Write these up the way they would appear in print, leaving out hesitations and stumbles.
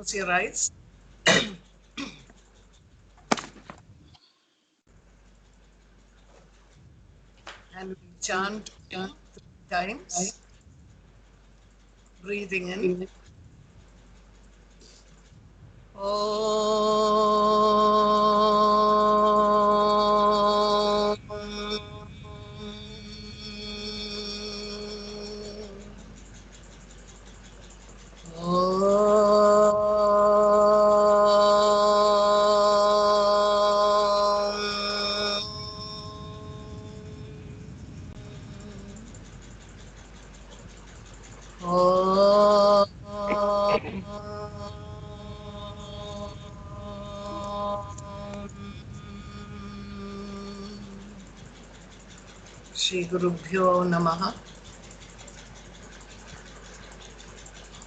close your eyes. And we chant Om 3 times, breathing in. Shri Gurubhyo Namaha.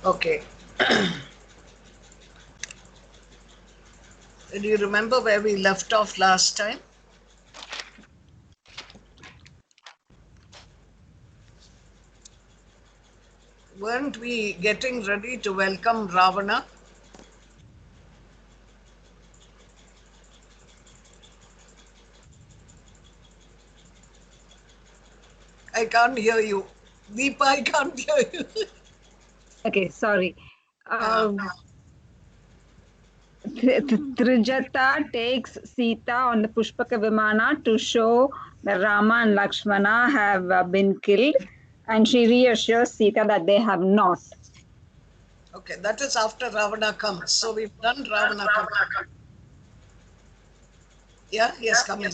Okay. Do you remember where we left off last time? Weren't we getting ready to welcome Ravana? I can't hear you. Deepa, I can't hear you. Okay, sorry. Trijata takes Sita on the Pushpaka Vimana to show that Rama and Lakshmana have been killed, and she reassures Sita that they have not. Okay, that is after Ravana comes. So we've done Ravana coming. Yeah, yes, coming.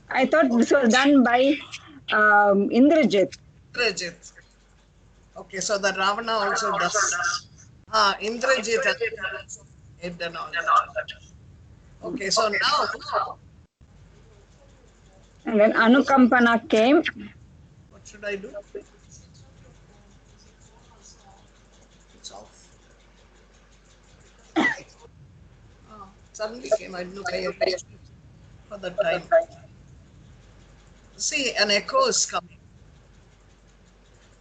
I thought this was done by Indrajit. Indrajit. Okay, so the Ravana also does. Indrajit and all that. Okay, so now. And then Anukampana came. What should I do? It's off. Suddenly came. I didn't pay attention for the time. See, an echo is coming.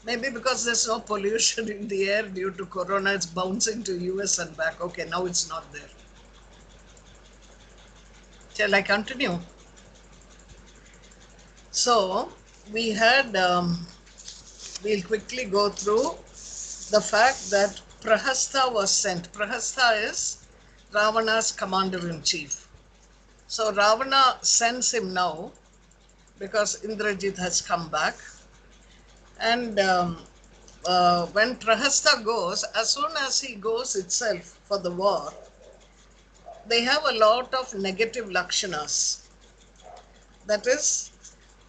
Maybe because there's no pollution in the air due to corona, it's bouncing to US and back. Okay, now it's not there. Shall I continue? So we had, we'll quickly go through the fact that Prahasta was sent. Prahasta is Ravana's commander-in-chief. So Ravana sends him now because Indrajit has come back. And when Prahasta goes, as soon as he goes itself for the war, they have a lot of negative lakshanas. That is,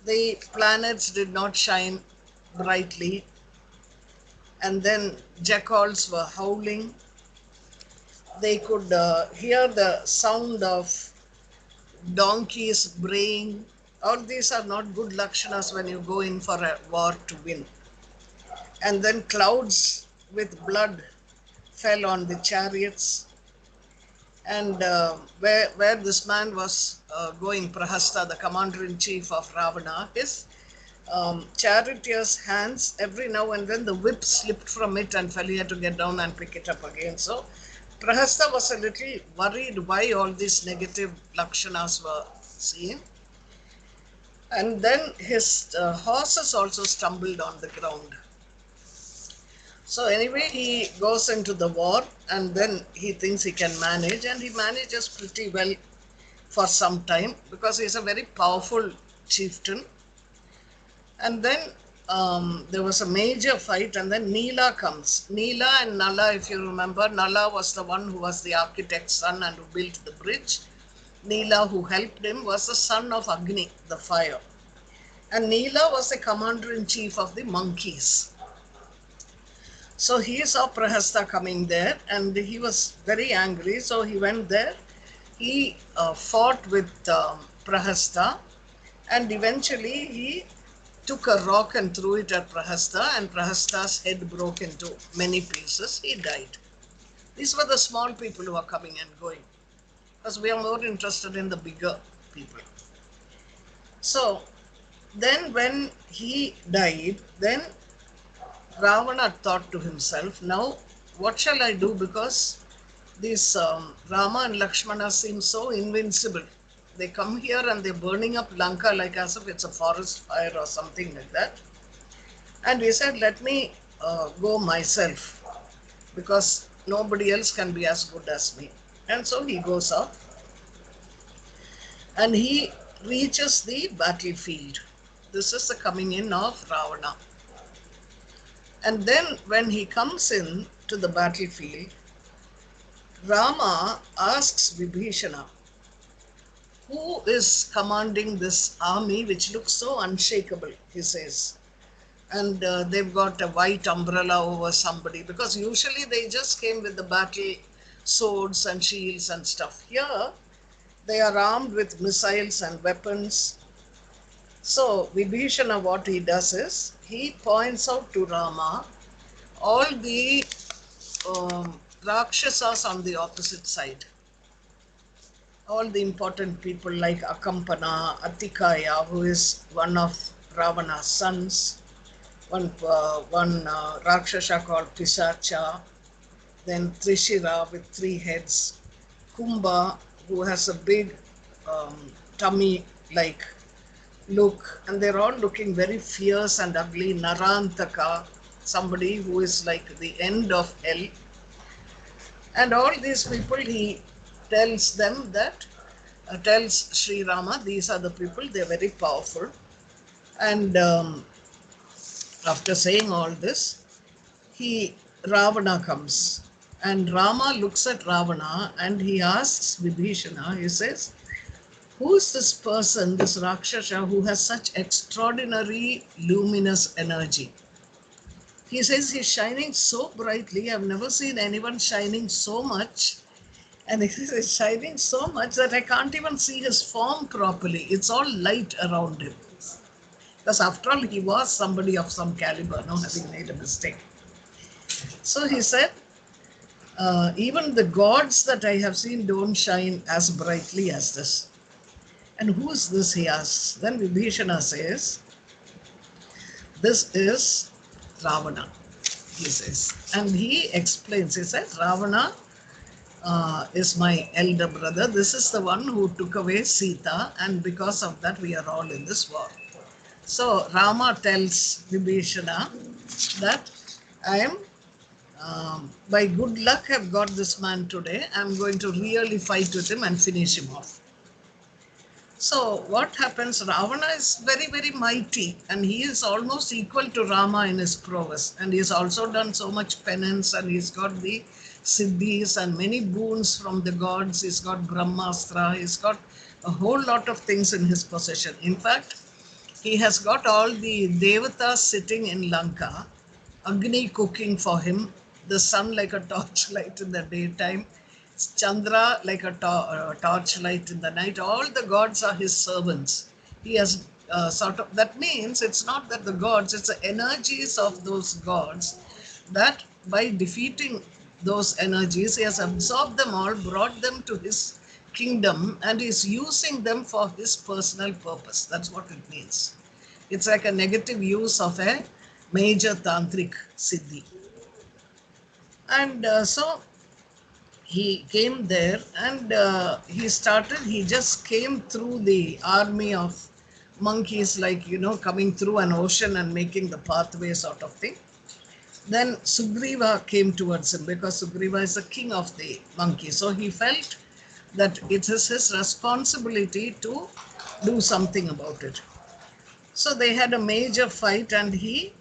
the planets did not shine brightly, and then jackals were howling. They could hear the sound of donkeys braying. All these are not good lakshanas when you go in for a war to win. And then clouds with blood fell on the chariots. And where this man was going, Prahasta, the commander-in-chief of Ravana, his charioteer's hands, every now and then the whip slipped from it and fell. He had to get down and pick it up again. So Prahasta was a little worried why all these negative lakshanas were seen. And then his horses also stumbled on the ground. So anyway, he goes into the war and then he thinks he can manage, and he manages pretty well for some time because he's a very powerful chieftain. And then there was a major fight, and then Nila comes. Nila and Nala, if you remember, Nala was the one who was the architect's son and who built the bridge. Nila, who helped him, was the son of Agni, the fire. And Nila was the commander-in-chief of the monkeys. So he saw Prahasta coming there and he was very angry. So he went there. He fought with Prahasta, and eventually he took a rock and threw it at Prahasta, and Prahasta's head broke into many pieces. He died. These were the small people who are coming and going, because we are more interested in the bigger people. So then when he died, then Ravana thought to himself, now what shall I do? Because these Rama and Lakshmana seem so invincible. They come here and they're burning up Lanka like as if it's a forest fire or something like that. And he said, let me go myself because nobody else can be as good as me. And so he goes up and he reaches the battlefield. This is the coming in of Ravana. And then when he comes in to the battlefield, Rama asks Vibhishana, who is commanding this army which looks so unshakable, he says. And they've got a white umbrella over somebody, because usually they just came with the battle swords and shields and stuff. Here, they are armed with missiles and weapons. So Vibhishana, what he does is, he points out to Rama all the Rakshasas on the opposite side. All the important people like Akampana, Atikaya, who is one of Ravana's sons, one Rakshasa called Pisacha, then Trishira with 3 heads, Kumbha, who has a big tummy-like look, and they're all looking very fierce and ugly. Narantaka, somebody who is like the end of hell. And all these people, he tells them that, tells Sri Rama, these are the people, they're very powerful. And after saying all this, Ravana comes. And Rama looks at Ravana and he asks Vibhishana, he says, who is this person, this Rakshasa, who has such extraordinary luminous energy? He says he's shining so brightly. I've never seen anyone shining so much. And he's shining so much that I can't even see his form properly. It's all light around him. Because after all, he was somebody of some caliber, no, having made a mistake. So he said, even the gods that I have seen don't shine as brightly as this. And who is this, he asks. Then Vibhishana says, this is Ravana, he says. And he explains, he says, Ravana is my elder brother. This is the one who took away Sita, and because of that we are all in this war. So Rama tells Vibhishana that I am, by good luck I've got this man today. I'm going to really fight with him and finish him off. So what happens, Ravana is very, very mighty, and he is almost equal to Rama in his prowess. And he has also done so much penance, and he's got the siddhis and many boons from the gods. He's got Brahmastra, he's got a whole lot of things in his possession. In fact, he has got all the devatas sitting in Lanka, Agni cooking for him, the sun like a torchlight in the daytime, Chandra like a torchlight in the night. All the gods are his servants. He has that means it's not that the gods, it's the energies of those gods that by defeating those energies, he has absorbed them all, brought them to his kingdom, and is using them for his personal purpose. That's what it means. It's like a negative use of a major tantric siddhi. And so he came there and he just came through the army of monkeys, like, coming through an ocean and making the pathway sort of thing. Then Sugriva came towards him because Sugriva is the king of the monkeys. So he felt that it is his responsibility to do something about it. So they had a major fight, and he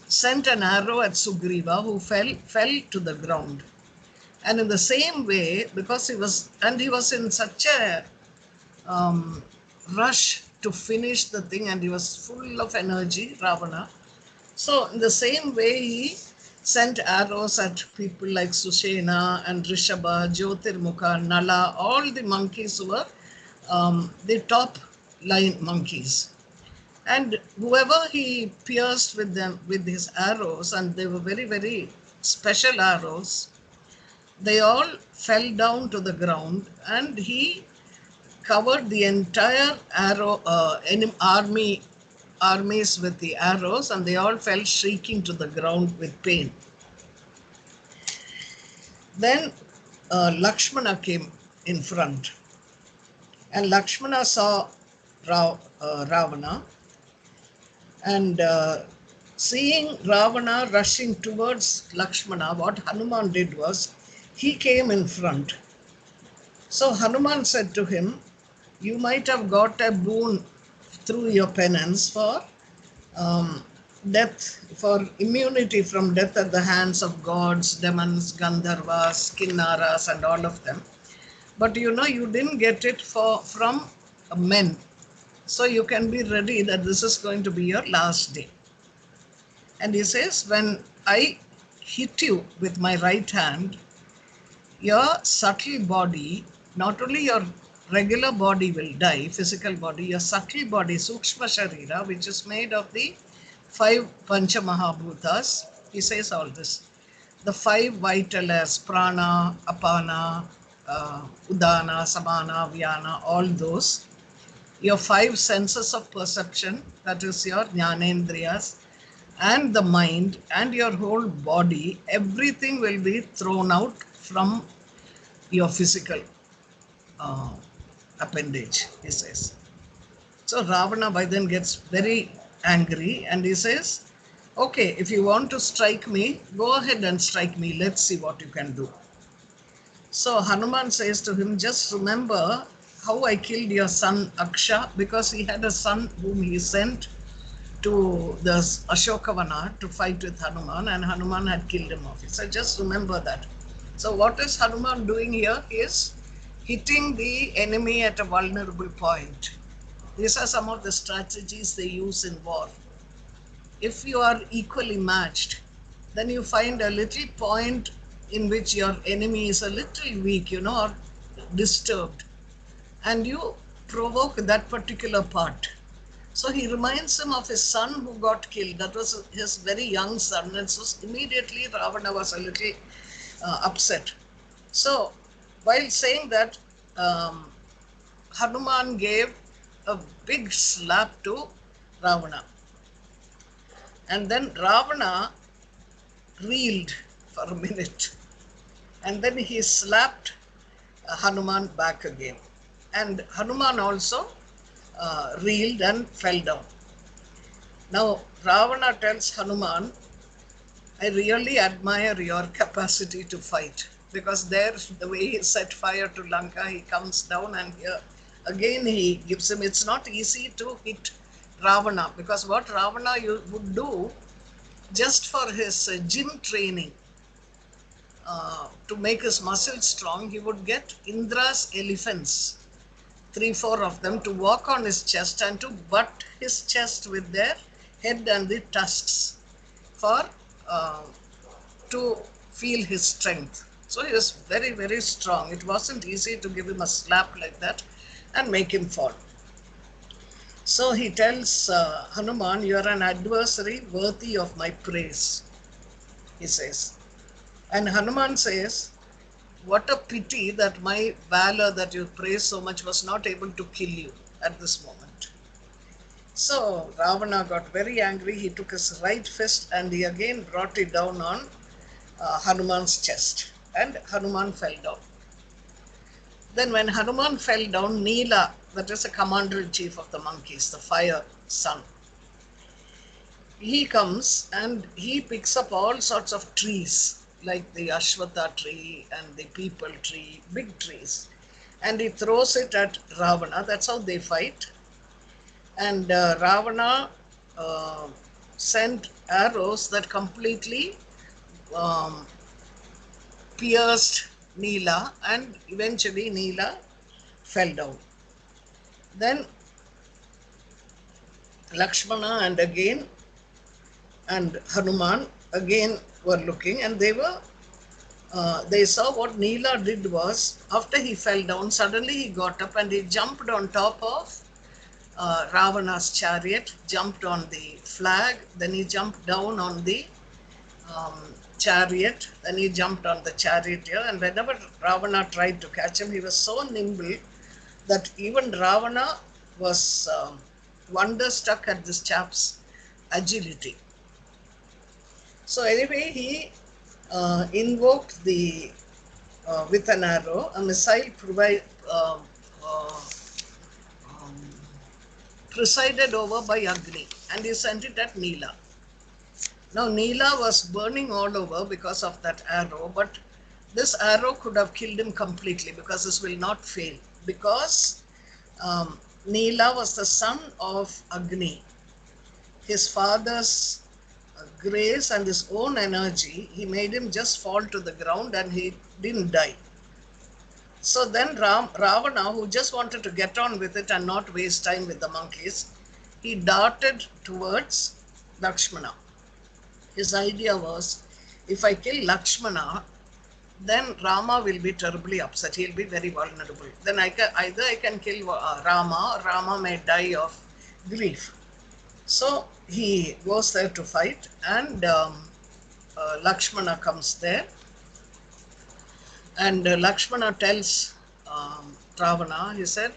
sent an arrow at Sugriva, who fell to the ground. And in the same way, because he was in such a rush to finish the thing, and he was full of energy, Ravana. So in the same way, he sent arrows at people like Sushena and Rishabha, Jyotirmukha, Nala, all the monkeys who were the top line monkeys. And whoever he pierced with them, with his arrows, and they were very, very special arrows, they all fell down to the ground, and he covered the entire army armies with the arrows, and they all fell shrieking to the ground with pain. Then Lakshmana came in front, and Lakshmana saw Ravana, and seeing Ravana rushing towards Lakshmana, what Hanuman did was, he came in front. So Hanuman said to him, you might have got a boon through your penance for death, for immunity from death at the hands of gods, demons, Gandharvas, Kinnaras, and all of them. But you know, you didn't get it from men. So you can be ready that this is going to be your last day. And he says, when I hit you with my right hand, your subtle body, not only your regular body will die, physical body, your subtle body, Sukshma Sharira, which is made of the 5 Pancha Mahabhutas, he says all this. The 5 vital as Prana, Apana, Udana, Samana, Vyana, all those. Your 5 senses of perception, that is your Jnanendriyas, and the mind, and your whole body, everything will be thrown out from your physical appendage, he says. So Ravana by then gets very angry, and he says, okay, if you want to strike me, go ahead and strike me. Let's see what you can do. So Hanuman says to him, just remember how I killed your son Aksha, because he had a son whom he sent to the Ashokavana to fight with Hanuman, and Hanuman had killed him off. So just remember that. So what is Hanuman doing here? He is hitting the enemy at a vulnerable point. These are some of the strategies they use in war. If you are equally matched, then you find a little point in which your enemy is a little weak, or disturbed, and you provoke that particular part. So he reminds him of his son who got killed. That was his very young son, and so immediately Ravana was a little upset. So while saying that, Hanuman gave a big slap to Ravana. And then Ravana reeled for a minute. And then he slapped Hanuman back again. And Hanuman also reeled and fell down. Now Ravana tells Hanuman, I really admire your capacity to fight, because there, the way he set fire to Lanka, he comes down, and here again he gives him, it's not easy to hit Ravana, because what Ravana would do, just for his gym training, to make his muscles strong, he would get Indra's elephants, 3-4 of them, to walk on his chest and to butt his chest with their head and the tusks for to feel his strength. So he was very, very strong. It wasn't easy to give him a slap like that and make him fall. So he tells Hanuman, you are an adversary worthy of my praise, he says. And Hanuman says, what a pity that my valor that you praise so much was not able to kill you at this moment. So Ravana got very angry. He took his right fist and he again brought it down on Hanuman's chest, and Hanuman fell down. Then when Hanuman fell down, Neela, that is a commander-in-chief of the monkeys, the fire son, he comes and he picks up all sorts of trees, like the Ashwatha tree and the peepal tree, big trees, and he throws it at Ravana. That's how they fight. And Ravana sent arrows that completely pierced Neela, and eventually Neela fell down. Then Lakshmana and Hanuman again were looking, and they saw what Neela did was, after he fell down, suddenly he got up and he jumped on top of Ravana's chariot, jumped on the flag, then he jumped down on the chariot, then he jumped on the charioteer, and whenever Ravana tried to catch him, he was so nimble that even Ravana was wonderstruck at this chap's agility. So anyway, he invoked the with an arrow, a missile um, presided over by Agni, and he sent it at Neela. Now Neela was burning all over because of that arrow, but this arrow could have killed him completely because this will not fail. Because Neela was the son of Agni. His father's grace and his own energy, he made him just fall to the ground and he didn't die. So then Ravana, who just wanted to get on with it and not waste time with the monkeys, he darted towards Lakshmana. His idea was, if I kill Lakshmana, then Rama will be terribly upset. He'll be very vulnerable. Then either I can kill Rama, or Rama may die of grief. So he goes there to fight, and Lakshmana comes there. And Lakshmana tells Ravana, he said,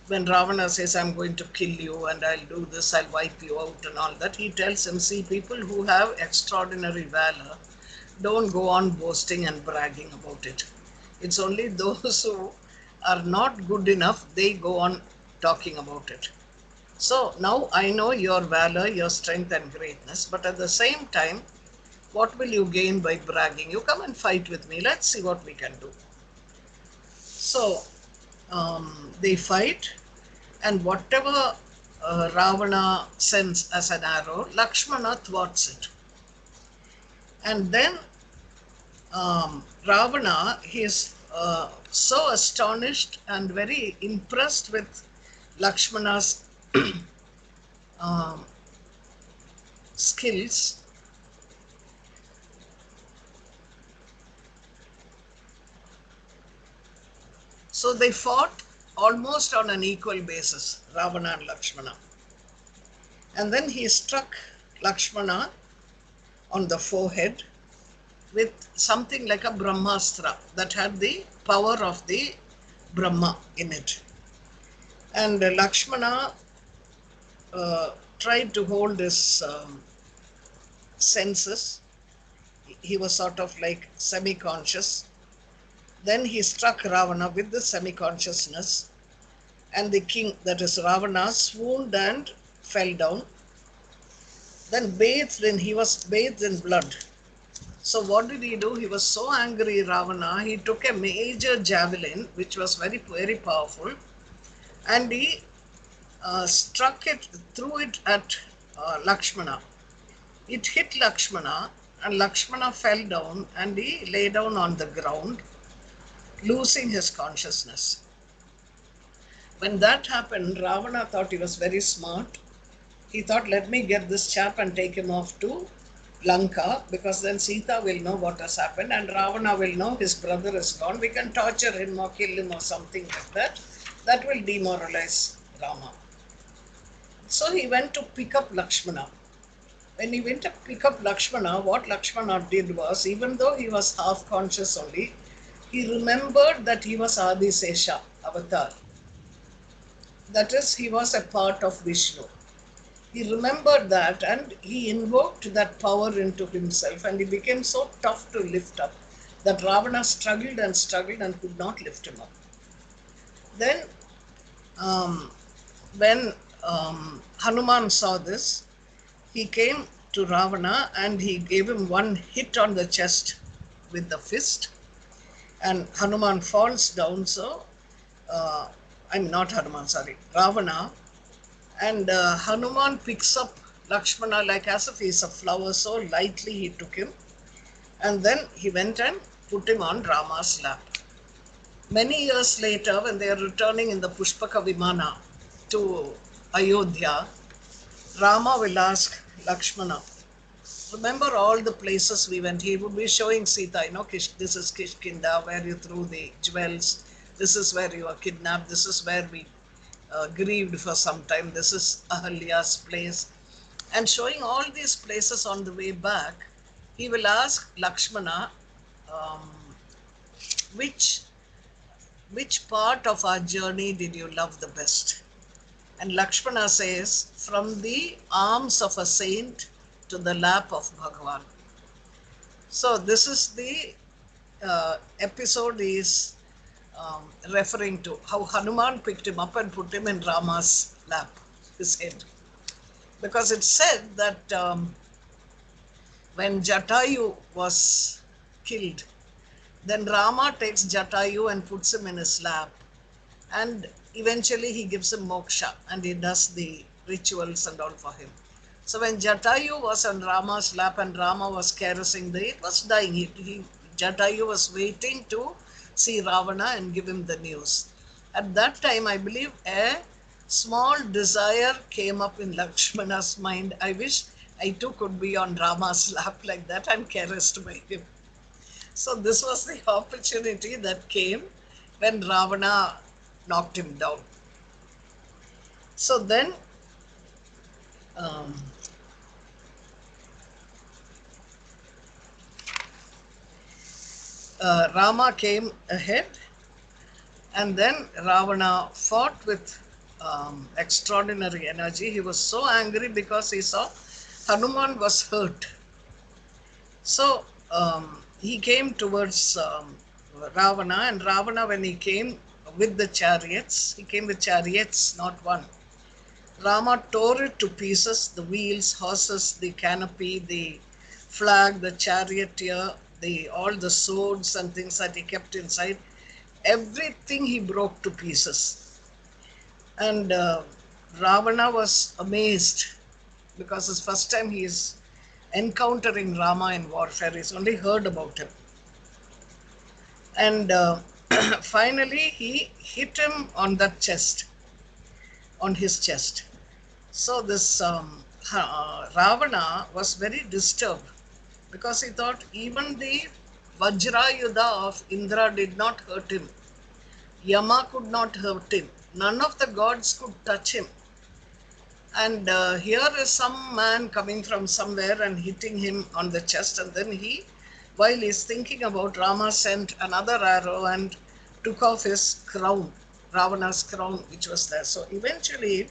when Ravana says, I'm going to kill you and I'll do this, I'll wipe you out and all that, he tells him, see, people who have extraordinary valor don't go on boasting and bragging about it. It's only those who are not good enough, they go on talking about it. So now I know your valor, your strength and greatness, but at the same time, what will you gain by bragging? You come and fight with me. Let's see what we can do. So they fight, and whatever Ravana sends as an arrow, Lakshmana thwarts it. And then Ravana, he is so astonished and very impressed with Lakshmana's skills. So they fought almost on an equal basis, Ravana and Lakshmana. And then he struck Lakshmana on the forehead with something like a Brahmastra that had the power of the Brahma in it. And Lakshmana tried to hold his senses. He was sort of like semi-conscious. Then he struck Ravana with the semi-consciousness, and the king, that is Ravana, swooned and fell down. Then he was bathed in blood. So what did he do? He was so angry, Ravana, he took a major javelin, which was very, very powerful, and he threw it at Lakshmana. It hit Lakshmana, and Lakshmana fell down, and he lay down on the ground, losing his consciousness. When that happened, Ravana thought he was very smart. He thought, let me get this chap and take him off to Lanka, because then Sita will know what has happened and Ravana will know his brother is gone. We can torture him or kill him or something like that. That will demoralize Rama. So he went to pick up Lakshmana. When he went to pick up Lakshmana, what Lakshmana did was, even though he was half conscious only, he remembered that he was Adisesha avatar. That is, he was a part of Vishnu. He remembered that and he invoked that power into himself, and he became so tough to lift up that Ravana struggled and could not lift him up. Then when Hanuman saw this, he came to Ravana and he gave him one hit on the chest with the fist, and Hanuman falls down. So, Ravana, and Hanuman picks up Lakshmana like as if he's a flower, so lightly he took him, and then he went and put him on Rama's lap. Many years later, when they are returning in the Pushpaka Vimana to Ayodhya, Rama will ask Lakshmana, remember all the places we went? He would be showing Sita, this is Kishkinda, where you threw the jewels. This is where you were kidnapped. This is where we grieved for some time. This is Ahalya's place. And showing all these places on the way back, he will ask Lakshmana, which part of our journey did you love the best? And Lakshmana says, from the arms of a saint to the lap of Bhagavan. So this is the episode is referring to how Hanuman picked him up and put him in Rama's lap, his head. Because it's said that when Jatayu was killed, then Rama takes Jatayu and puts him in his lap. And eventually he gives him moksha and he does the rituals and all for him. So when Jatayu was on Rama's lap and Rama was caressing it was dying. Jatayu was waiting to see Ravana and give him the news. At that time, I believe a small desire came up in Lakshmana's mind. I wish I too could be on Rama's lap like that and caressed by him. So this was the opportunity that came when Ravana knocked him down. So then Rama came ahead, and then Ravana fought with extraordinary energy. He was so angry because he saw Hanuman was hurt. So he came towards Ravana, and Ravana, when he came with the chariots, he came with chariots, not one. Rama tore it to pieces, the wheels, horses, the canopy, the flag, the charioteer, all the swords and things that he kept inside. Everything he broke to pieces. And Ravana was amazed because it's the first time he is encountering Rama in warfare. He's only heard about him. And finally he hit him on the chest, on his chest. So this Ravana was very disturbed because he thought even the Vajrayuddha of Indra did not hurt him. Yama could not hurt him. None of the gods could touch him. And here is some man coming from somewhere and hitting him on the chest. And then he, while he's thinking about, Rama sent another arrow and took off his crown, Ravana's crown, which was there. So eventually,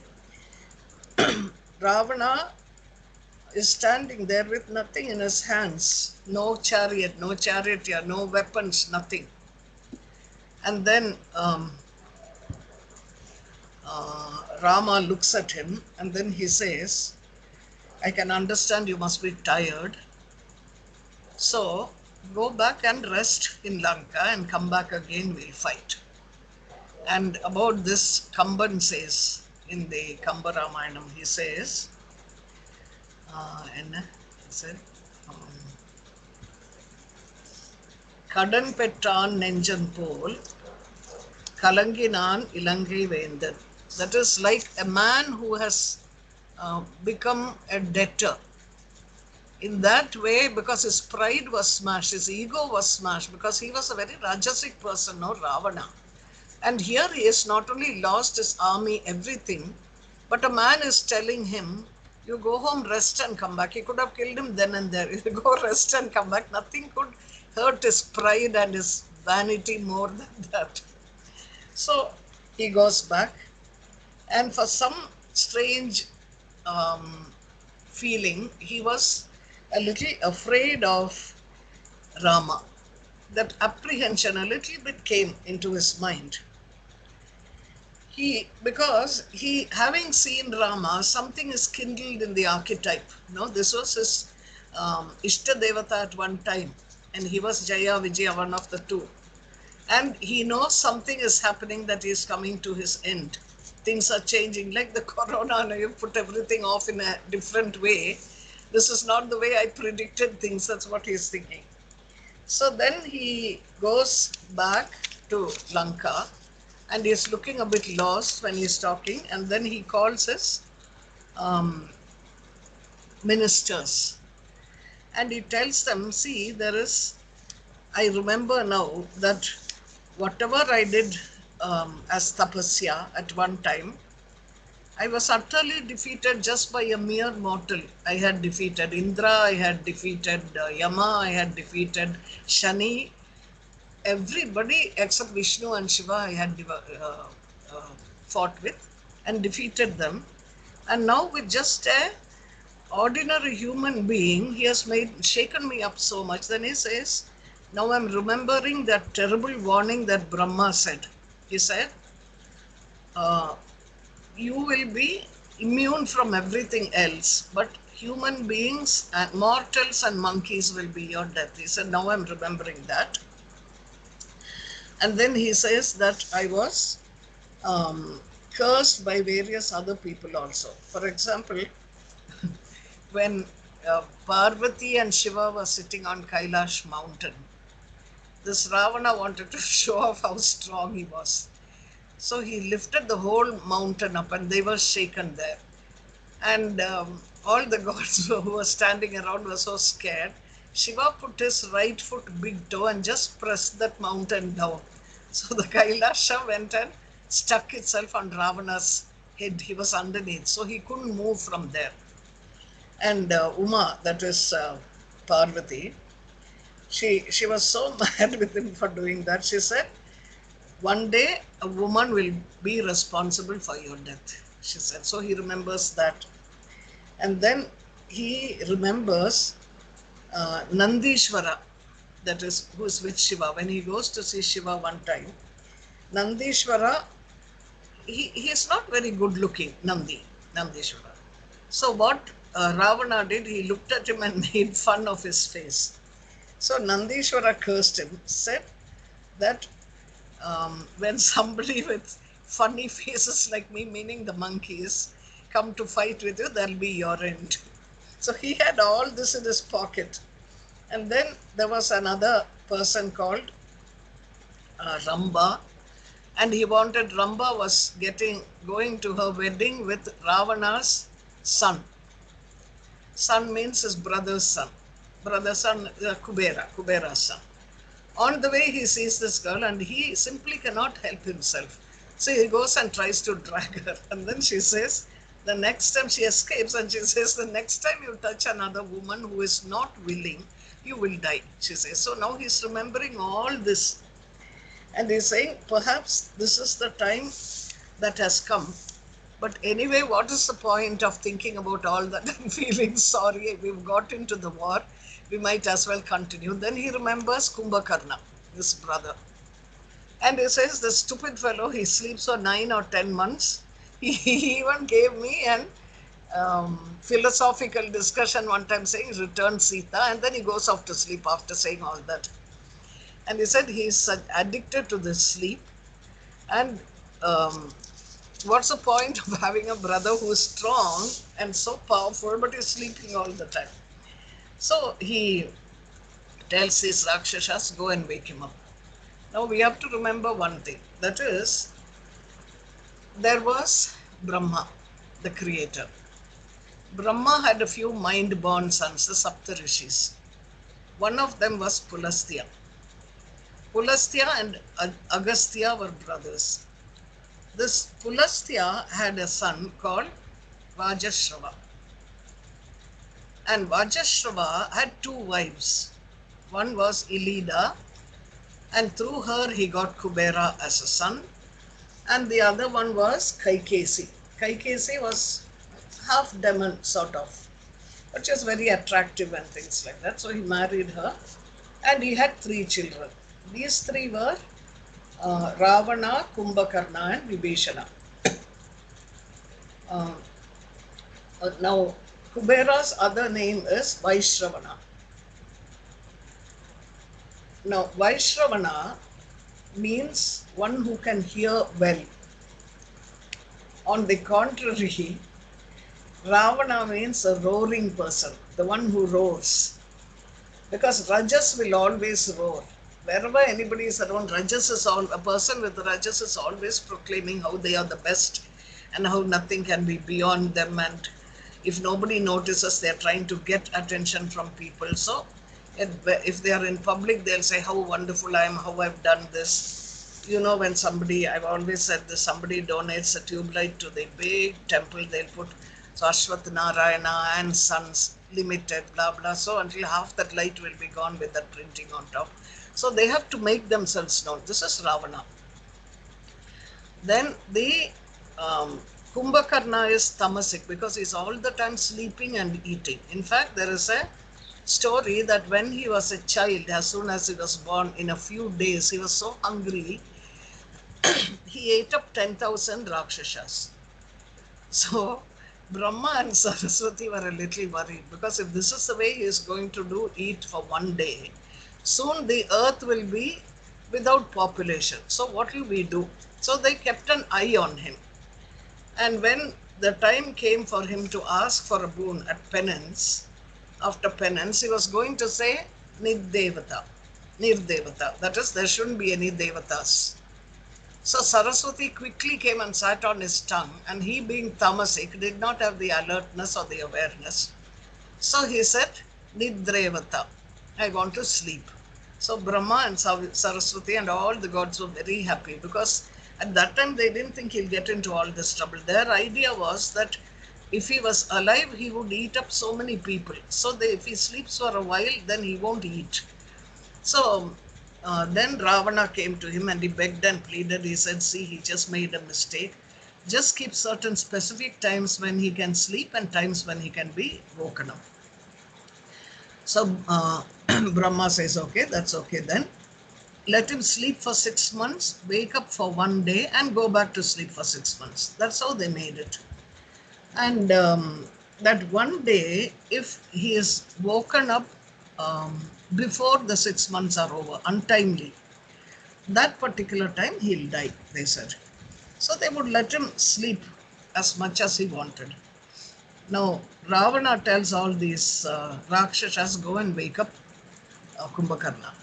Ravana is standing there with nothing in his hands. No chariot, no charioteer, no weapons, nothing. And then Rama looks at him and then he says, I can understand you must be tired. So go back and rest in Lanka and come back again, we'll fight. And about this, Kamban says, in the Kamba Ramayanam, he says, Kadan Petran Nenjan Pol, Kalanginan Ilangai Vendan. That is like a man who has become a debtor. In that way, because his pride was smashed, his ego was smashed, because he was a very Rajasic person, no, Ravana. And here he is not only lost his army, everything, but a man is telling him, you go home, rest and come back. He could have killed him then and there. You go rest and come back. Nothing could hurt his pride and his vanity more than that. So he goes back, and for some strange feeling, he was a little afraid of Rama. That apprehension a little bit came into his mind. Because he, having seen Rama, something is kindled in the archetype. No, this was his Ishta Devata at one time, and he was Jaya, Vijaya, one of the two. And he knows something is happening, that is coming to his end. Things are changing, like the corona, you put everything off in a different way. This is not the way I predicted things, that's what he's thinking. So then he goes back to Lanka, and he's looking a bit lost when he's talking, and then he calls his ministers. And he tells them, see, I remember now that whatever I did as tapasya at one time, I was utterly defeated just by a mere mortal. I had defeated Indra, I had defeated Yama, I had defeated Shani. Everybody except Vishnu and Shiva I had fought with. and defeated them. And now with just a ordinary human being, he has shaken me up so much. Then he says, now I'm remembering that terrible warning that Brahma said. He said, uh, you will be immune from everything else, but human beings and mortals and monkeys will be your death. He said, now I'm remembering that. And then he says that I was cursed by various other people also. For example, when Parvati and Shiva were sitting on Kailash mountain, this Ravana wanted to show off how strong he was. So he lifted the whole mountain up and they were shaken there. And all the gods who were standing around were so scared. Shiva put his right foot big toe and just pressed that mountain down. So the Kailasha went and stuck itself on Ravana's head. He was underneath, so he couldn't move from there. And Uma, that is Parvati, she was so mad with him for doing that. She said, one day a woman will be responsible for your death, she said. So he remembers that. And then he remembers Nandishvara, that is, who is with Shiva. When he goes to see Shiva one time, Nandishvara, he is not very good looking, Nandishvara. So what Ravana did, he looked at him and made fun of his face. So Nandishvara cursed him, said that when somebody with funny faces like me, meaning the monkeys, come to fight with you, that'll be your end. So he had all this in his pocket. And then there was another person called Ramba, and he wanted, Ramba was going to her wedding with Ravana's son. Son means his brother's son. Brother's son, Kubera's son. On the way, he sees this girl and he simply cannot help himself. So he goes and tries to drag her. And then she says, the next time she escapes, and she says, the next time you touch another woman who is not willing, you will die, she says. So now he's remembering all this. And he's saying, perhaps this is the time that has come. But anyway, what is the point of thinking about all that and feeling sorry? We've got into the war. We might as well continue. Then he remembers Kumbhakarna, his brother. And he says, the stupid fellow, he sleeps for 9 or 10 months. He even gave me an philosophical discussion one time saying, return Sita. And then he goes off to sleep after saying all that. And he said he's addicted to this sleep. And what's the point of having a brother who is strong and so powerful, but he's sleeping all the time? So he tells his Rakshasas, go and wake him up. Now we have to remember one thing. That is, there was Brahma, the creator. Brahma had a few mind-born sons, the Saptarishis. One of them was Pulastya. Pulastya and Agastya were brothers. This Pulastya had a son called Vajashrava. And Vajashrava had 2 wives. One was Ilida, and through her he got Kubera as a son. And the other one was Kaikesi. Kaikesi was half demon sort of, but she was very attractive and things like that. So he married her and he had 3 children. These 3 were Ravana, Kumbhakarna and Vibhishana. Now Kubera's other name is Vaishravana. Now Vaishravana means one who can hear well. On the contrary, Ravana means a roaring person, the one who roars. Because Rajas will always roar. Wherever anybody is around, a person with Rajas is always proclaiming how they are the best and how nothing can be beyond them. And if nobody notices, they're trying to get attention from people. So if they are in public, they'll say how wonderful I am, how I've done this. You know, when somebody, I've always said this, somebody donates a tube light to the big temple, they'll put so Ashwath Narayana and Sons Limited, blah, blah. So until half that light will be gone with that printing on top. So they have to make themselves known. This is Ravana. Then the Kumbhakarna is tamasic because he's all the time sleeping and eating. In fact, there is a story that when he was a child, as soon as he was born, in a few days, he was so hungry, he ate up 10,000 Rakshasas. So Brahma and Saraswati were a little worried because if this is the way he is going to do eat for one day, soon the earth will be without population. So what will we do? So they kept an eye on him. And when the time came for him to ask for a boon at penance, after penance, he was going to say Nirdevata. Nirdevata. That is, there shouldn't be any devatas. So Saraswati quickly came and sat on his tongue, and he, being tamasic, did not have the alertness or the awareness. So he said, Nidrevata, I want to sleep. So Brahma and Saraswati and all the gods were very happy because at that time they didn't think he'll get into all this trouble. Their idea was that if he was alive, he would eat up so many people. So if he sleeps for a while, then he won't eat. So then Ravana came to him and he begged and pleaded. He said, see, he just made a mistake. Just keep certain specific times when he can sleep and times when he can be woken up. So Brahma says, okay, that's okay then. Let him sleep for 6 months, wake up for one day and go back to sleep for 6 months. That's how they made it. And that one day, if he is woken up before the 6 months are over, untimely, that particular time he'll die, they said. So they would let him sleep as much as he wanted. Now, Ravana tells all these Rakshasas, go and wake up Kumbhakarna.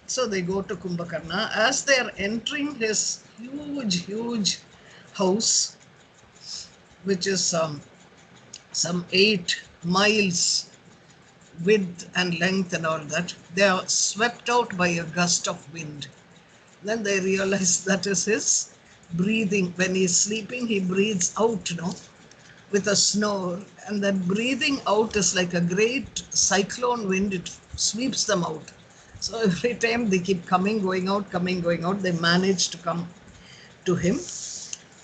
So they go to Kumbhakarna. As they are entering his huge house, which is some 8 miles width and length and all that, they are swept out by a gust of wind. Then they realize that is his breathing. When he is sleeping, he breathes out, with a snore. And that breathing out is like a great cyclone wind. It sweeps them out. So every time they keep coming, going out, they manage to come to him.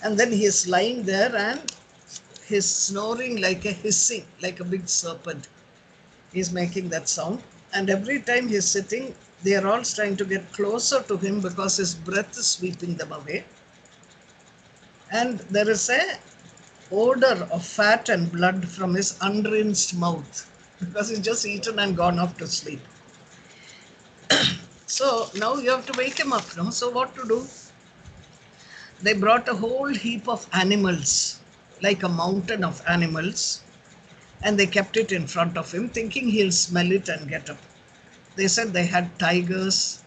And then he is lying there and he's snoring like a hissing, like a big serpent. He's making that sound. And every time he's sitting, they are all trying to get closer to him because his breath is sweeping them away. And there is a odor of fat and blood from his unrinsed mouth because he's just eaten and gone off to sleep. So now you have to wake him up, no? So what to do? They brought a whole heap of animals, like a mountain of animals, and they kept it in front of him, thinking he'll smell it and get up. They said they had tigers,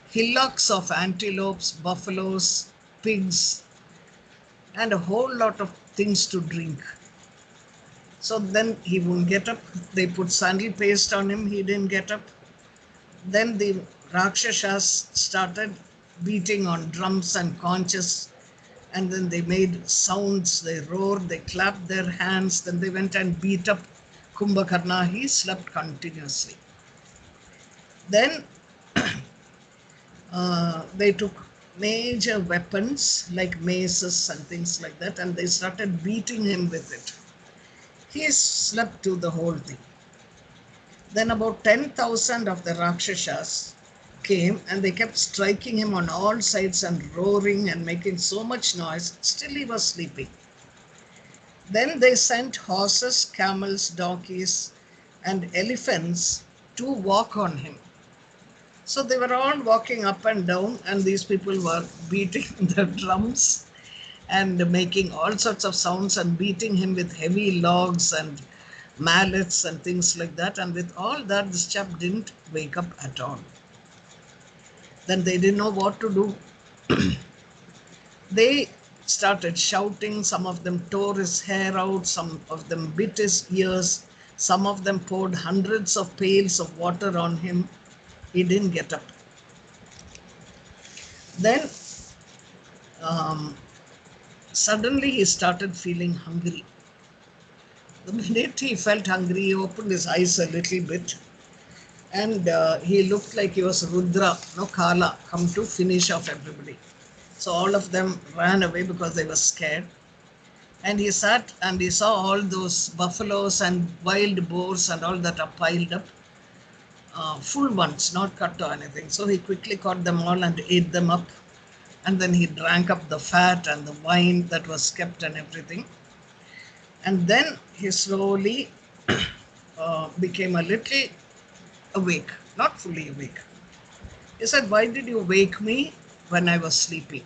hillocks of antelopes, buffaloes, pigs, and a whole lot of things to drink. So then he wouldn't get up. They put sandal paste on him, he didn't get up. Then the Rakshasas started beating on drums and conches, and then they made sounds, they roared, they clapped their hands, then they went and beat up Kumbhakarna. He slept continuously. Then they took major weapons like maces and things like that, and they started beating him with it. He slept through the whole thing. Then about 10,000 of the Rakshasas came and they kept striking him on all sides and roaring and making so much noise. Still he was sleeping. Then they sent horses, camels, donkeys, and elephants to walk on him. So they were all walking up and down, and these people were beating the drums and making all sorts of sounds and beating him with heavy logs and mallets and things like that. And with all that, this chap didn't wake up at all. Then they didn't know what to do. They started shouting. Some of them tore his hair out. Some of them bit his ears. Some of them poured hundreds of pails of water on him. He didn't get up. Then suddenly he started feeling hungry. The minute he felt hungry, he opened his eyes a little bit, and he looked like he was Rudra, Kala, come to finish off everybody. So all of them ran away because they were scared. And he sat and he saw all those buffaloes and wild boars and all that are piled up, full ones, not cut or anything. So he quickly caught them all and ate them up. And then he drank up the fat and the wine that was kept and everything. And then he slowly became a little awake, not fully awake. He said, "Why did you wake me when I was sleeping?"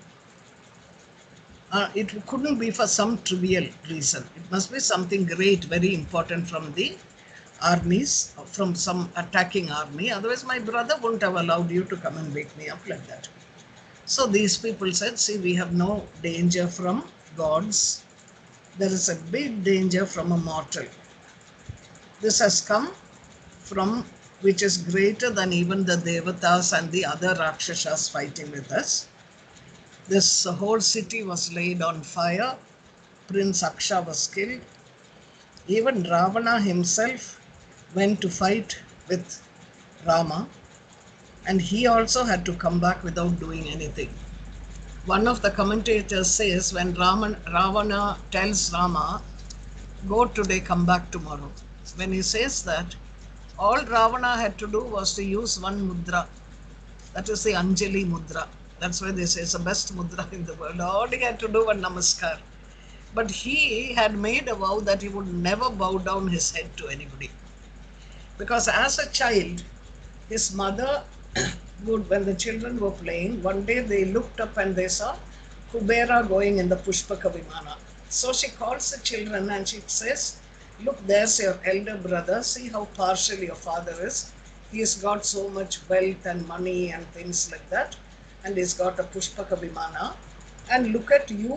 It couldn't be for some trivial reason. It must be something great, very important from the armies, from some attacking army. Otherwise, my brother wouldn't have allowed you to come and wake me up like that. So these people said, "See, we have no danger from gods. There is a big danger from a mortal. This has come from which is greater than even the Devatas and the other Rakshasas fighting with us. This whole city was laid on fire. Prince Aksha was killed. Even Ravana himself went to fight with Rama, and he also had to come back without doing anything." One of the commentators says when Ravana tells Rama, "Go today, come back tomorrow." When he says that, all Ravana had to do was to use one mudra. That is the Anjali mudra. That's why they say it's the best mudra in the world. All he had to do was namaskar. But he had made a vow that he would never bow down his head to anybody. Because as a child, his mother would, when the children were playing, one day they looked up and they saw Kubera going in the Pushpaka Vimana. So she calls the children and she says, "Look, there's your elder brother. See how partial your father is. He's got so much wealth and money and things like that. And he's got a Pushpaka Vimana. And look at you,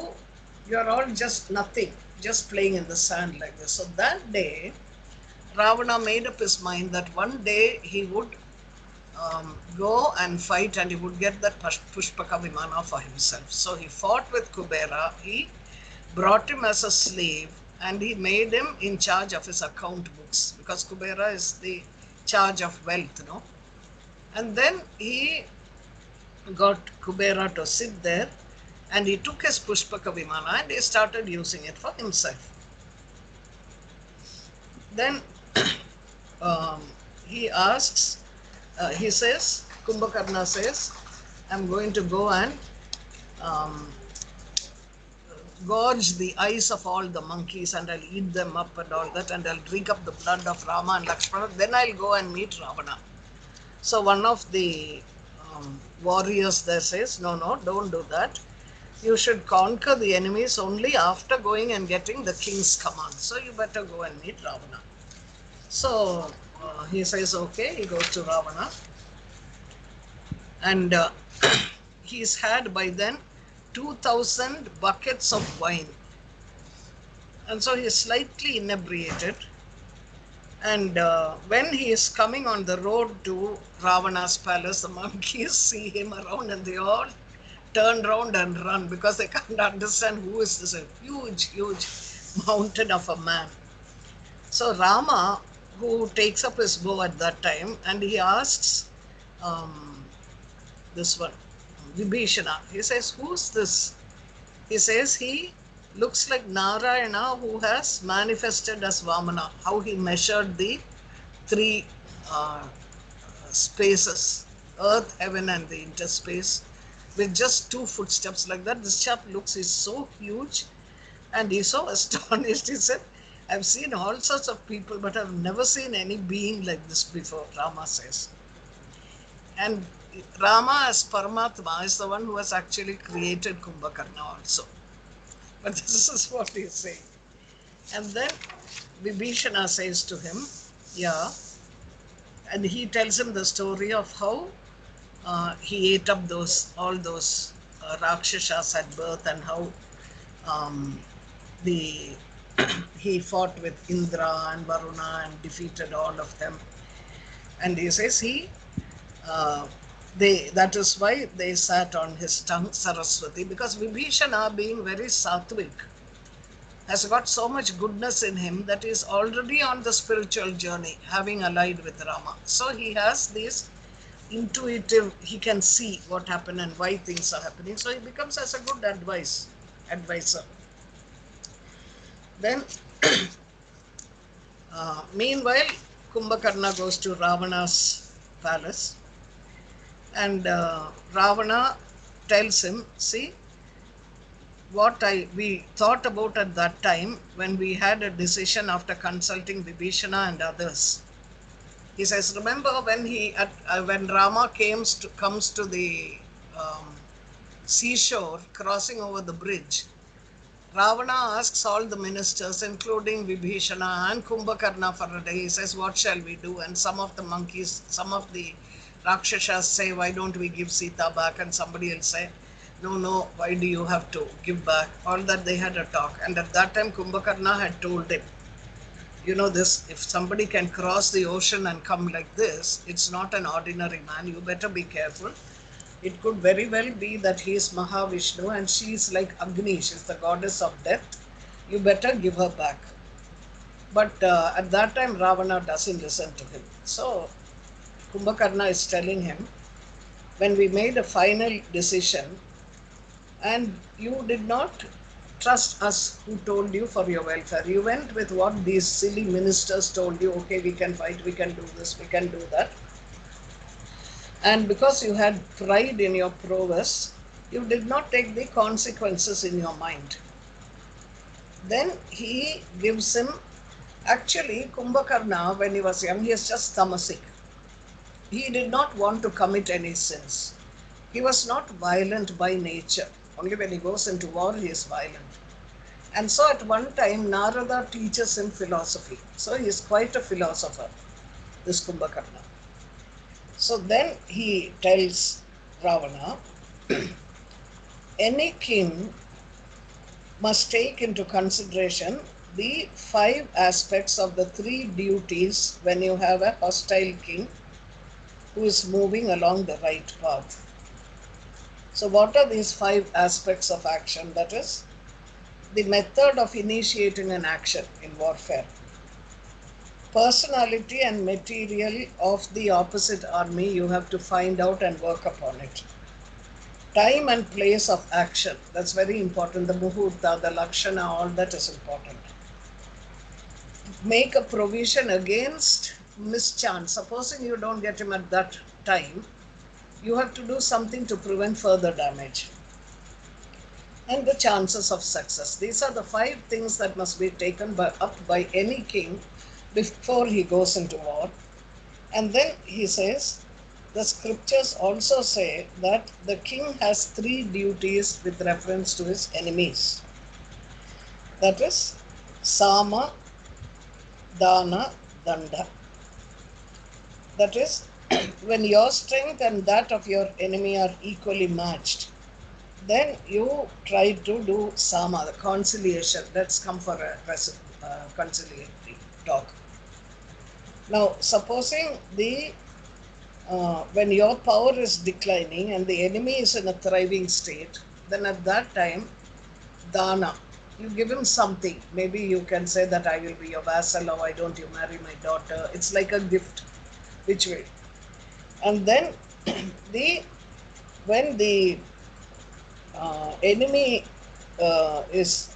you're all just nothing, just playing in the sand like this." So that day, Ravana made up his mind that one day he would go and fight and he would get that Pushpaka Vimana for himself. So he fought with Kubera. He brought him as a slave and he made him in charge of his account books, because Kubera is the charge of wealth, no? And then he got Kubera to sit there and he took his Pushpaka Vimana and he started using it for himself. Then he asks, he says, Kumbhakarna says, "I'm going to go and gorge the eyes of all the monkeys and I'll eat them up and all that, and I'll drink up the blood of Rama and Lakshmana. Then I'll go and meet Ravana." So one of the warriors there says, "No, no, don't do that. You should conquer the enemies only after going and getting the king's command. So you better go and meet Ravana." So he says, okay, he goes to Ravana. And he's had by then 2,000 buckets of wine. And so he's slightly inebriated. And when he is coming on the road to Ravana's palace, the monkeys see him around and they all turn around and run because they can't understand who is this huge, huge mountain of a man. So Rama, who takes up his bow at that time, and he asks this one, Vibhishana, he says, "Who's this?" He says, "He looks like Narayana who has manifested as Vamana," how he measured the three spaces, earth, heaven, and the interspace, with just 2 footsteps like that. This chap looks, he's so huge and he's so astonished. He said, "I've seen all sorts of people, but I've never seen any being like this before," Rama says. And Rama as Paramatma is the one who has actually created Kumbhakarna also. But this is what he's saying. And then Vibhishana says to him, yeah, and he tells him the story of how he ate up all those Rakshasas at birth, and how he fought with Indra and Varuna and defeated all of them. And he says that is why they sat on his tongue, Saraswati, because Vibhishana, being very sattvic, has got so much goodness in him that he is already on the spiritual journey, having allied with Rama. So he has these intuitive, he can see what happened and why things are happening. So he becomes as a good advisor. Then, meanwhile, Kumbhakarna goes to Ravana's palace, and Ravana tells him, see, what we thought about at that time when we had a decision after consulting Vibhishana and others. He says, remember when Rama comes to the seashore, crossing over the bridge, Ravana asks all the ministers, including Vibhishana and Kumbhakarna, for a day. He says, what shall we do? And some of the Rakshasas say, why don't we give Sita back? And somebody will say, no, why do you have to give back? All that they had a talk. And at that time, Kumbhakarna had told him, you know this, if somebody can cross the ocean and come like this, it's not an ordinary man. You better be careful. It could very well be that he is Mahavishnu and she is like Agni, she's the goddess of death. You better give her back. But at that time, Ravana doesn't listen to him. So Kumbhakarna is telling him, when we made a final decision and you did not trust us who told you for your welfare, you went with what these silly ministers told you, okay, we can fight, we can do this, we can do that. And because you had pride in your prowess, you did not take the consequences in your mind. Then he gives him, actually Kumbhakarna, when he was young, he is just tamasic. He did not want to commit any sins. He was not violent by nature. Only when he goes into war, he is violent. And so at one time, Narada teaches him philosophy. So he is quite a philosopher, this Kumbhakarna. So then he tells Ravana, any king must take into consideration the 5 aspects of the 3 duties when you have a hostile king who is moving along the right path. So what are these 5 aspects of action? That is, the method of initiating an action in warfare, personality and material of the opposite army, you have to find out and work upon it. Time and place of action, that's very important. The muhurta, the lakshana, all that is important. Make a provision against mischance. Supposing you don't get him at that time, you have to do something to prevent further damage. And the chances of success. These are the 5 things that must be taken up by any king before he goes into war. And then he says, the scriptures also say that the king has 3 duties with reference to his enemies. That is, Sama, Dana, Danda. That is, when your strength and that of your enemy are equally matched, then you try to do Sama, the conciliation. Let's come for a conciliatory talk. Now, supposing when your power is declining and the enemy is in a thriving state, then at that time, Dana, you give him something. Maybe you can say that I will be your vassal, or why don't you marry my daughter? It's like a gift. Which way? And then when the enemy is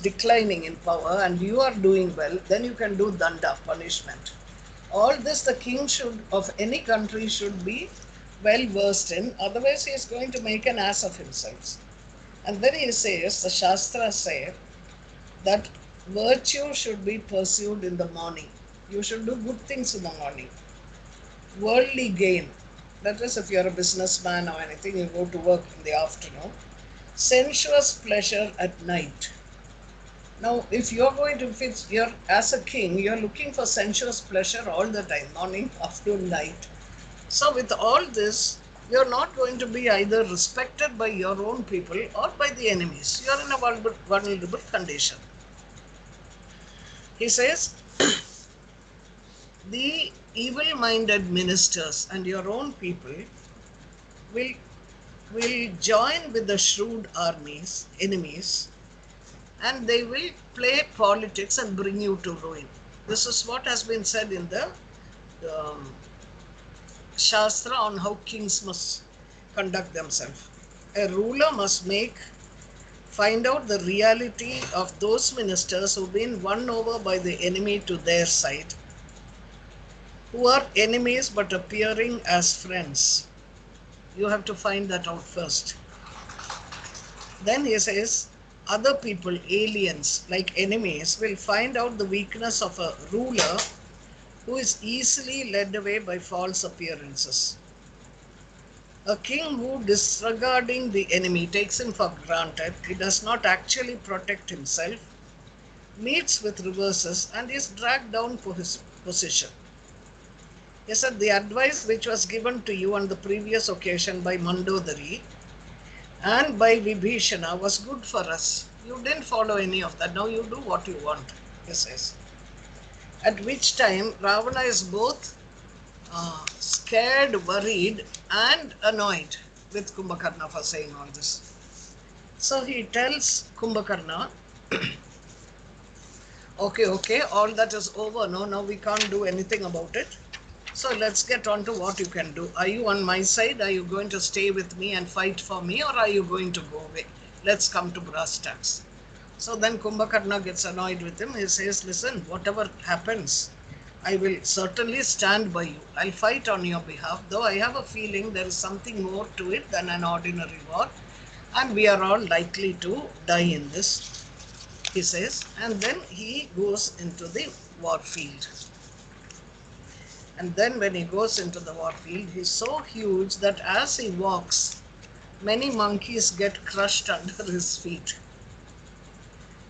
declining in power and you are doing well, then you can do danda, punishment. All this the king of any country should be well versed in, otherwise he is going to make an ass of himself. And then he says, the Shastras say that virtue should be pursued in the morning. You should do good things in the morning. Worldly gain, that is, if you're a businessman or anything, you go to work in the afternoon. Sensuous pleasure at night. Now, if you're as a king, you're looking for sensuous pleasure all the time, morning, afternoon, night. So with all this, you're not going to be either respected by your own people or by the enemies. You're in a vulnerable condition. He says, the evil-minded ministers and your own people will join with the shrewd enemies, and they will play politics and bring you to ruin. This is what has been said in the Shastra on how kings must conduct themselves. A ruler must find out the reality of those ministers who've been won over by the enemy to their side, who are enemies but appearing as friends. You have to find that out first. Then he says, other people, aliens, like enemies, will find out the weakness of a ruler who is easily led away by false appearances. A king who, disregarding the enemy, takes him for granted, he does not actually protect himself, meets with reverses, and is dragged down for his position. He said, the advice which was given to you on the previous occasion by Mandodari and by Vibhishana was good for us. You didn't follow any of that. Now you do what you want, he says. At which time Ravana is both scared, worried, and annoyed with Kumbhakarna for saying all this. So he tells Kumbhakarna, okay, all that is over. No, now we can't do anything about it. So let's get on to what you can do. Are you on my side? Are you going to stay with me and fight for me, or are you going to go away? Let's come to brass tacks. So then Kumbhakarna gets annoyed with him. He says, listen, whatever happens, I will certainly stand by you. I'll fight on your behalf, though I have a feeling there is something more to it than an ordinary war, and we are all likely to die in this, he says. And then he goes into the war field. And then when he goes into the war field, he's so huge that as he walks, many monkeys get crushed under his feet.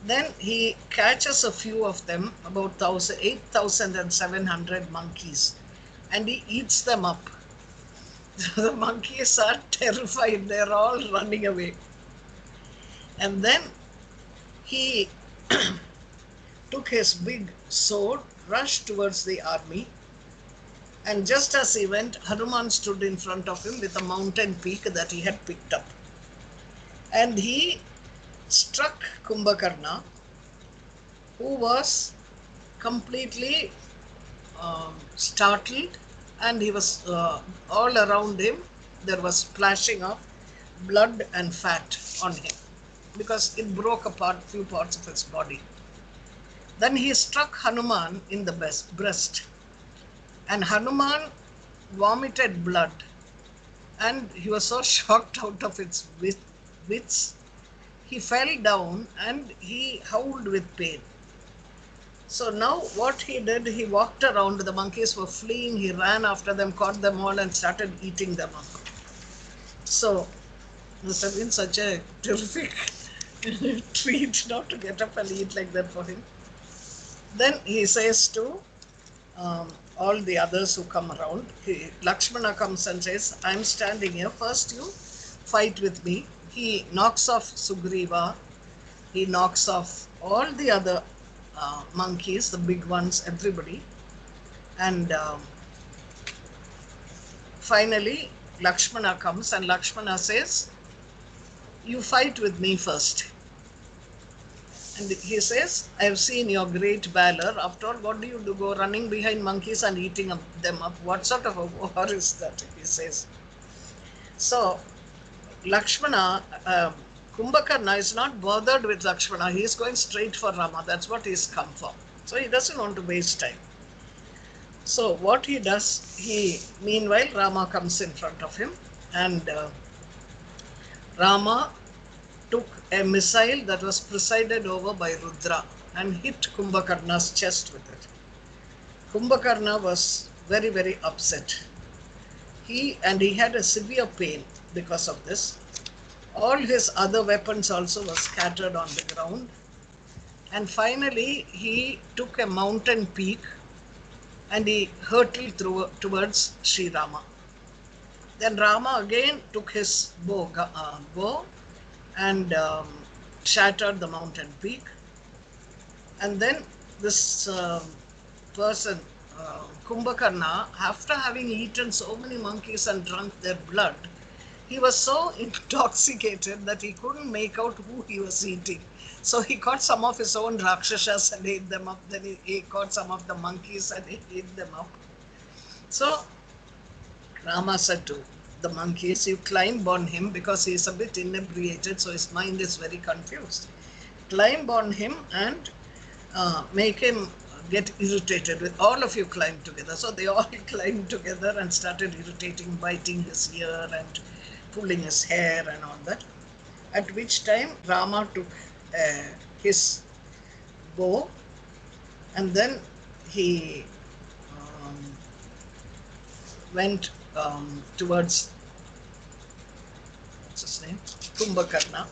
Then he catches a few of them, about 8,700 monkeys, and he eats them up. The monkeys are terrified. They're all running away. And then he took his big sword, rushed towards the army, and just as he went, Hanuman stood in front of him with a mountain peak that he had picked up. And he struck Kumbhakarna, who was completely startled, and he was all around him. There was splashing of blood and fat on him because it broke apart few parts of his body. Then he struck Hanuman in the breast, and Hanuman vomited blood, and he was so shocked out of its wits, he fell down and he howled with pain. So now what he did, he walked around, the monkeys were fleeing, he ran after them, caught them all and started eating them up. So this has been such a terrific treat not to get up and eat like that for him. Then he says to all the others who come around, Lakshmana comes and says, I'm standing here, first you fight with me. He knocks off Sugriva, he knocks off all the other monkeys, the big ones, everybody. And finally Lakshmana comes and Lakshmana says, you fight with me first. And he says, I have seen your great valor. After all, what do you do? Go running behind monkeys and eating them up? What sort of a war is that? He says. So Lakshmana, Kumbhakarna is not bothered with Lakshmana. He is going straight for Rama. That's what he's come for. So he doesn't want to waste time. So what he does, meanwhile, Rama comes in front of him, and Rama took a missile that was presided over by Rudra and hit Kumbhakarna's chest with it. Kumbhakarna was very, very upset. He had a severe pain because of this. All his other weapons also were scattered on the ground. And finally, he took a mountain peak and he hurtled towards Sri Rama. Then Rama again took his bow and shattered the mountain peak. And then this person, Kumbhakarna, after having eaten so many monkeys and drunk their blood, he was so intoxicated that he couldn't make out who he was eating. So he caught some of his own Rakshasas and ate them up. Then he caught some of the monkeys and he ate them up. So Rama said to the monkeys, you climb on him because he is a bit inebriated, so his mind is very confused. Climb on him and make him get irritated with all of you climb together. So they all climbed together and started irritating, biting his ear and pulling his hair and all that. At which time Rama took his bow and then he went towards, what's his name, Kumbhakarna.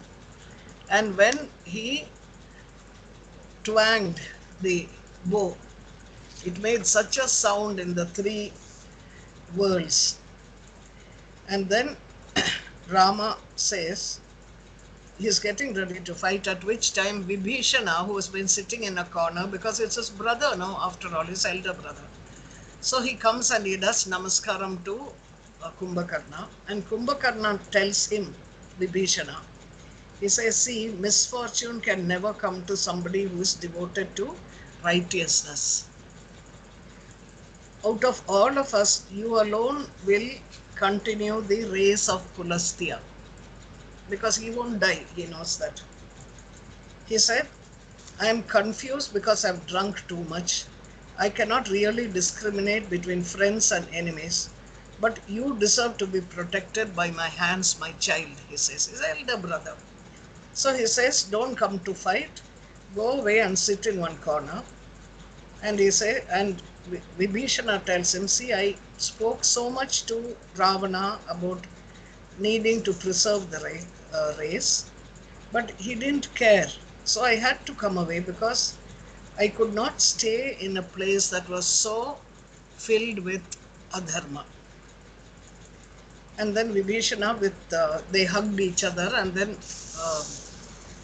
And when he twanged the bow, it made such a sound in the three worlds. And then Rama says he's getting ready to fight, at which time Vibhishana, who has been sitting in a corner, because it's his brother, no, after all, his elder brother. So he comes and he does namaskaram to Kumbhakarna, and Kumbhakarna tells him, Vibhishana, he says, see, misfortune can never come to somebody who is devoted to righteousness. Out of all of us, you alone will continue the race of Pulastya, because he won't die, he knows that. He said, I am confused because I've drunk too much. I cannot really discriminate between friends and enemies, but you deserve to be protected by my hands, my child, he says, his elder brother. So he says, don't come to fight, go away and sit in one corner. And he said, and Vibhishana tells him, see, I spoke so much to Ravana about needing to preserve the race, but he didn't care. So I had to come away because I could not stay in a place that was so filled with adharma. And then Vibhishana, they hugged each other, and then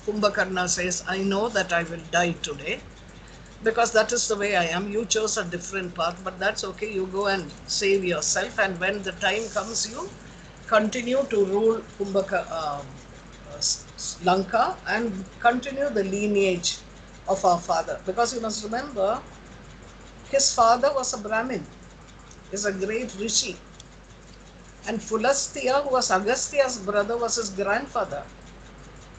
Kumbhakarna says, I know that I will die today because that is the way I am. You chose a different path, but that's okay. You go and save yourself, and when the time comes, you continue to rule Lanka and continue the lineage of our father. Because you must remember, his father was a Brahmin, is a great rishi. And Pulastya, who was Agastya's brother, was his grandfather.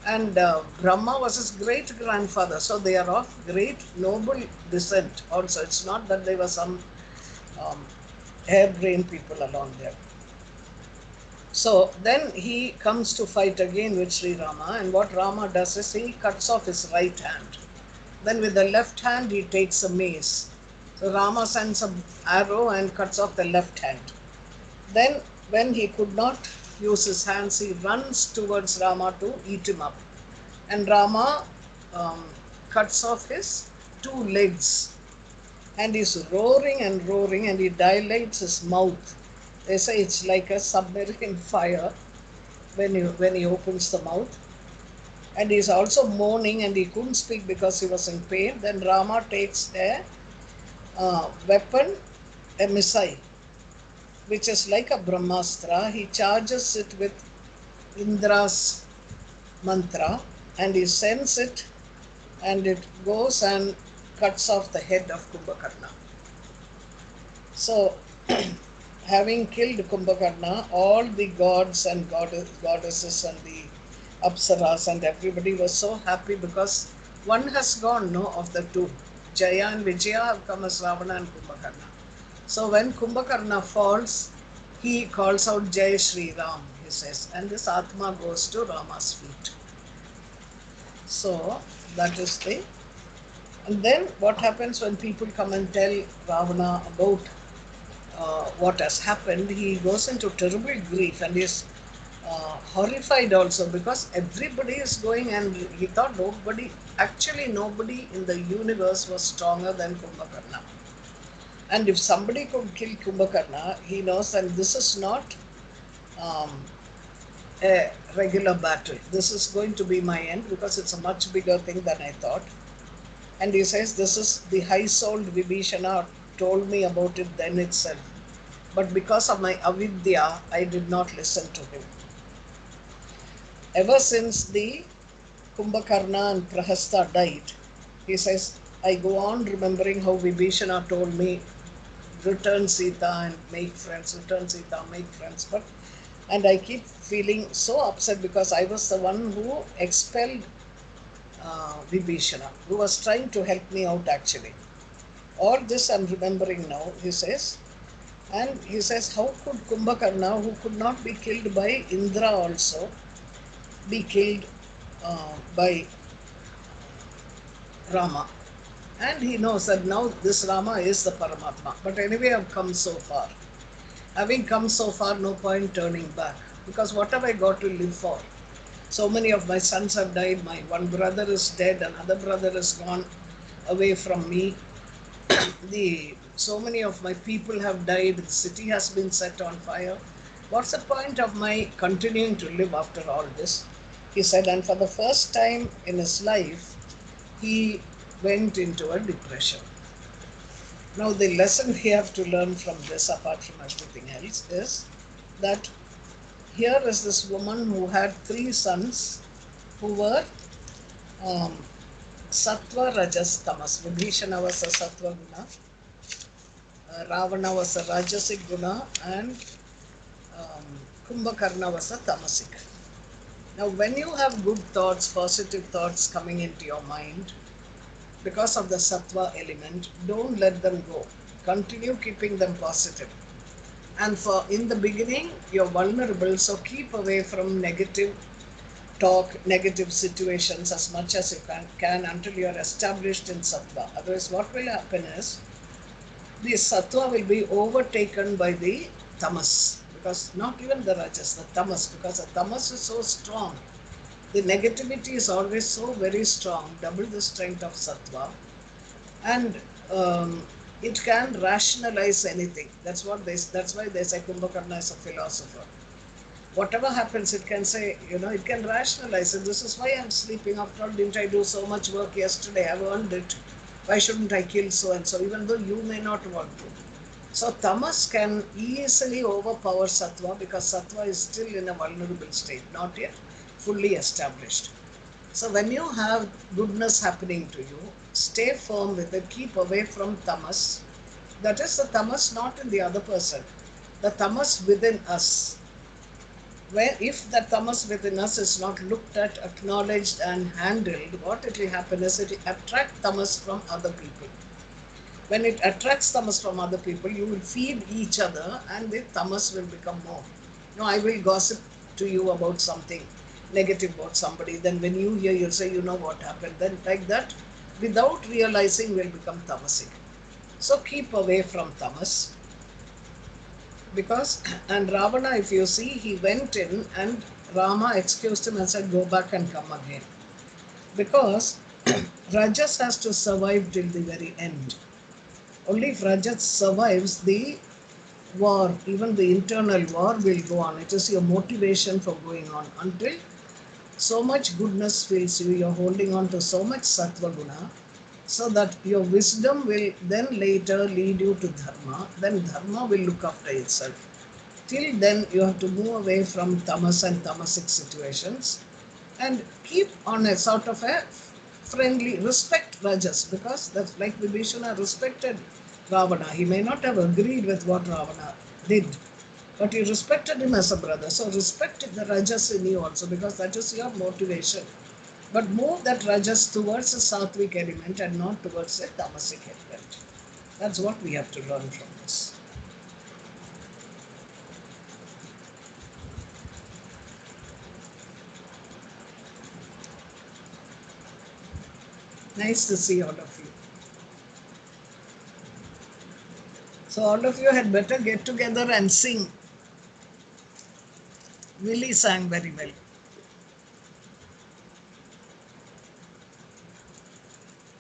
And Brahma was his great-grandfather. So they are of great noble descent also. It's not that they were some harebrained people along there. So then he comes to fight again with Sri Rama, and what Rama does is he cuts off his right hand. Then with the left hand he takes a mace. So Rama sends an arrow and cuts off the left hand. Then when he could not use his hands, he runs towards Rama to eat him up. And Rama cuts off his two legs. And he's roaring and roaring, and he dilates his mouth. They say it's like a submarine fire when he opens the mouth. And he's also moaning, and he couldn't speak because he was in pain. Then Rama takes a weapon, a missile, which is like a Brahmastra. He charges it with Indra's mantra, and he sends it, and it goes and cuts off the head of Kumbhakarna. So, having killed Kumbhakarna, all the gods and goddesses and the Apsaras and everybody was so happy because one has gone, no, of the two. Jaya and Vijaya have come as Ravana and Kumbhakarna. So when Kumbhakarna falls, he calls out Jai Shri Ram, he says, and this Atma goes to Rama's feet. So that is the. And then what happens when people come and tell Ravana about what has happened, he goes into terrible grief and is horrified also because everybody is going, and he thought nobody in the universe was stronger than Kumbhakarna. And if somebody could kill Kumbhakarna, he knows that this is not a regular battle. This is going to be my end because it's a much bigger thing than I thought. And he says, this is the high-souled Vibhishana told me about it then itself. But because of my avidya, I did not listen to him. Ever since the Kumbhakarna and Prahasta died, he says, I go on remembering how Vibhishana told me return Sita and make friends, return Sita, make friends. But and I keep feeling so upset because I was the one who expelled Vibhishana, who was trying to help me out actually. All this I'm remembering now, he says. And he says, how could Kumbhakarna, who could not be killed by Indra also, be killed by Rama? And he knows that now this Rama is the Paramatma. But anyway, I've come so far. Having come so far, no point turning back. Because what have I got to live for? So many of my sons have died. My one brother is dead. Another brother is gone away from me. So many of my people have died. The city has been set on fire. What's the point of my continuing to live after all this? He said, and for the first time in his life, he went into a depression. Now, the lesson we have to learn from this, apart from everything else, is that here is this woman who had 3 sons who were Sattva, Rajas, Tamas. Vibhishana was a Sattva guna, Ravana was a Rajasic guna, and Kumbhakarna was a Tamasic. Now, when you have good thoughts, positive thoughts coming into your mind, because of the Sattva element, don't let them go. Continue keeping them positive. And for in the beginning, you're vulnerable, so keep away from negative talk, negative situations as much as you can until you're established in Sattva. Otherwise, what will happen is the Sattva will be overtaken by the Tamas. Because not even the Rajas, the Tamas, because the Tamas is so strong. The negativity is always so very strong, double the strength of Sattva. And it can rationalize anything. That's why they say Kumbhakarna is a philosopher. Whatever happens, it can say, it can rationalize it. This is why I'm sleeping. After all, didn't I do so much work yesterday? I've earned it. Why shouldn't I kill so and so, even though you may not want to? So Tamas can easily overpower Sattva because Sattva is still in a vulnerable state, not yet fully established. So when you have goodness happening to you, stay firm with it, keep away from Tamas. That is the Tamas not in the other person, the Tamas within us. Where if the Tamas within us is not looked at, acknowledged and handled, what it will happen is it will attract Tamas from other people. When it attracts Tamas from other people, you will feed each other and the Tamas will become more. I will gossip to you about something negative about somebody. Then when you hear, you'll say, what happened. Then like that, without realizing, will become Tamasic. So keep away from Tamas. Because, and Ravana, if you see, he went in and Rama excused him and said, go back and come again. Because Rajas has to survive till the very end. Only if Rajas survives, the war, even the internal war, will go on. It is your motivation for going on until so much goodness fills you. You're holding on to so much Sattva guna, so that your wisdom will then later lead you to Dharma. Then Dharma will look after itself. Till then, you have to move away from Tamas and Tamasic situations and keep on a sort of a friendly, respect Rajas, because that's like Vibhishana respected Ravana. He may not have agreed with what Ravana did, but you respected him as a brother. So respect the Rajas in you also, because that is your motivation. But move that Rajas towards a Sattvic element and not towards a Tamasic element. That's what we have to learn from this. Nice to see all of you. So all of you had better get together and sing. Willie sang very well.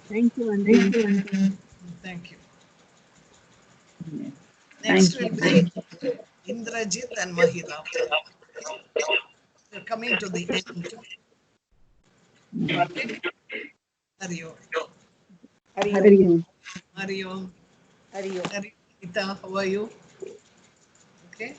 Thank you, Auntie. Thank you. Thank Next you. will be Indrajit and Mahira. We're coming to the end. Hariom. Hariom. Hariom. Hariom. Harita, how are you? Okay.